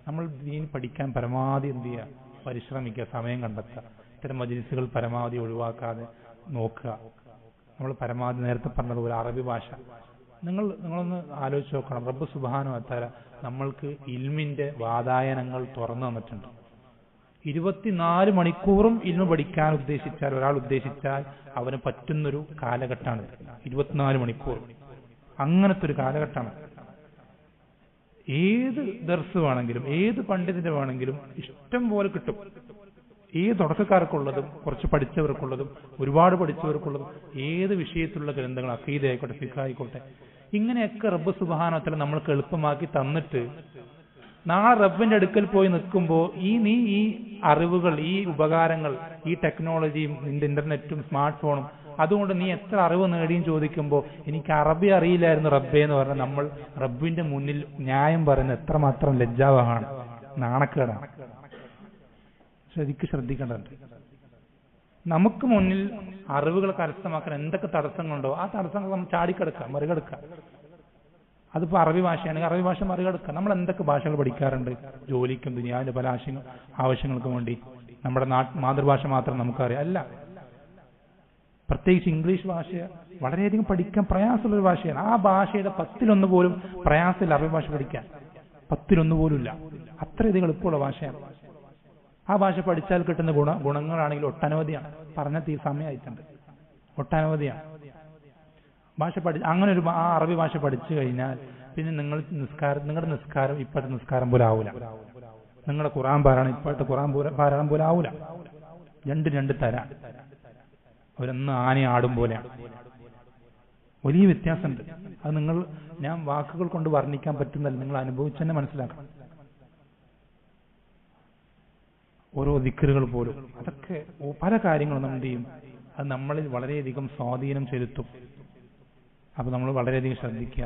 നമ്മൾ ദീൻ പഠിക്കാൻ പരമാവധി എന്ത് ചെയ്യുക, പരിശ്രമിക്കുക, സമയം കണ്ടെത്തുക. ഇത്തരം മജ്‌ലിസുകൾ പരമാവധി ഒഴിവാക്കാതെ നോക്കുക. നമ്മൾ പരമാവധി നേരത്തെ പറഞ്ഞതുപോലെ അറബി ഭാഷ നിങ്ങളൊന്ന് ആലോചിച്ച് നോക്കണം. റബ്ബ് സുബ്ഹാനഹു വ തആല നമ്മൾക്ക് ഇൽമിന്റെ വാതായനങ്ങൾ തുറന്നു തന്നിട്ടുണ്ട്. 24 മണിക്കൂറും ഇൽമു പഠിക്കാൻ ഉദ്ദേശിച്ചാൽ, ഒരാൾ ഉദ്ദേശിച്ചാൽ അവന് പറ്റുന്നൊരു കാലഘട്ടമാണ് 24 മണിക്കൂർ. അങ്ങനത്തെ ഒരു കാലഘട്ടമാണ്. ഏത് ദർസ് വേണമെങ്കിലും ഏത് പണ്ഡിതന്റെ വേണമെങ്കിലും ഇഷ്ടം പോലെ കിട്ടും. ഏത് തുടക്കക്കാർക്കുള്ളതും കുറച്ച് പഠിച്ചവർക്കുള്ളതും ഒരുപാട് പഠിച്ചവർക്കുള്ളതും ഏത് വിഷയത്തിലുള്ള ഗ്രന്ഥങ്ങൾ, അഖീദ ആയിക്കോട്ടെ, ഫിഖ് ആയിക്കോട്ടെ, ഇങ്ങനെയൊക്കെ റബ്ബ് സുബ്ഹാനഹു വ തആല നമ്മൾക്ക് എളുപ്പമാക്കി തന്നിട്ട് നാളെ റബ്ബിന്റെ അടുക്കൽ പോയി നിൽക്കുമ്പോൾ നീ ഈ അറിവുകൾ, ഈ ഉപകാരങ്ങൾ, ഈ ടെക്നോളജിയും ഇന്റർനെറ്റും സ്മാർട്ട് ഫോണും അതുകൊണ്ട് നീ എത്ര അറിവ് നേടിയും ചോദിക്കുമ്പോൾ എനിക്ക് അറബി അറിയില്ലായിരുന്നു റബ്ബേ എന്ന് പറഞ്ഞാൽ നമ്മൾ റബ്ബിന്റെ മുന്നിൽ ന്യായം പറയുന്നത് എത്രമാത്രം ലജ്ജാവഹമാണ്, നാണക്കേടാണ്. ശരിക്കും ശ്രദ്ധിക്കേണ്ടതുണ്ട്. നമുക്ക് മുന്നിൽ അറിവുകൾ കരസ്ഥമാക്കാൻ എന്തൊക്കെ തടസ്സങ്ങളുണ്ടോ ആ തടസ്സങ്ങൾ നമ്മൾ ചാടിക്കെടുക്കാം, മറികടക്കാം. അതിപ്പോ അറബി ഭാഷയാണെങ്കിൽ അറബി ഭാഷ മറികടക്കാം. നമ്മൾ എന്തൊക്കെ ഭാഷകൾ പഠിക്കാറുണ്ട് ജോലിക്കും ദുനിയാവിന്റെ പല ആവശ്യങ്ങൾക്കും വേണ്ടി. നമ്മുടെ മാതൃഭാഷ മാത്രം നമുക്കറിയാം അല്ല. പ്രത്യേകിച്ച് ഇംഗ്ലീഷ് ഭാഷ വളരെയധികം പഠിക്കാൻ പ്രയാസമുള്ളൊരു ഭാഷയാണ്. ആ ഭാഷയുടെ 10-1 പോലും പ്രയാസമില്ല അറബി ഭാഷ പഠിക്കാൻ. 10-1 പോലും ഇല്ല. അത്രയധികം എളുപ്പമുള്ള ഭാഷയാണ്. ആ ഭാഷ പഠിച്ചാൽ കിട്ടുന്ന ഗുണങ്ങളാണെങ്കിൽ ഒട്ടനവധിയാണ്. പറഞ്ഞ സമയമായിട്ടുണ്ട്. ഒട്ടനവധിയാണ്. അങ്ങനെ ആ അറബി ഭാഷ പഠിച്ചു കഴിഞ്ഞാൽ പിന്നെ നിങ്ങളുടെ നിസ്കാരം ഇപ്പോഴത്തെ നിസ്കാരം പോലെ ആവൂല. നിങ്ങളുടെ ഖുർആൻ പാരായണം ഇപ്പോഴത്തെ ഖുർആൻ പാരായണം പോലെ ആവൂല. രണ്ട് തരാം. അവരൊന്ന് ആന ആടും പോലെയാണ്. വലിയ വ്യത്യാസമുണ്ട്. അത് ഞാൻ വാക്കുകൾ കൊണ്ട് വർണ്ണിക്കാൻ പറ്റുന്നല്ല, നിങ്ങൾ അനുഭവിച്ച് തന്നെ മനസ്സിലാക്കണം. ഓരോ ദിക്റുകൾ പോലും അതൊക്കെ പല കാര്യങ്ങളും നമ്മൾ ചെയ്യും. അത് നമ്മളിൽ വളരെയധികം സ്വാധീനം ചെലുത്തും. അപ്പൊ നമ്മൾ വളരെയധികം ശ്രദ്ധിക്കുക.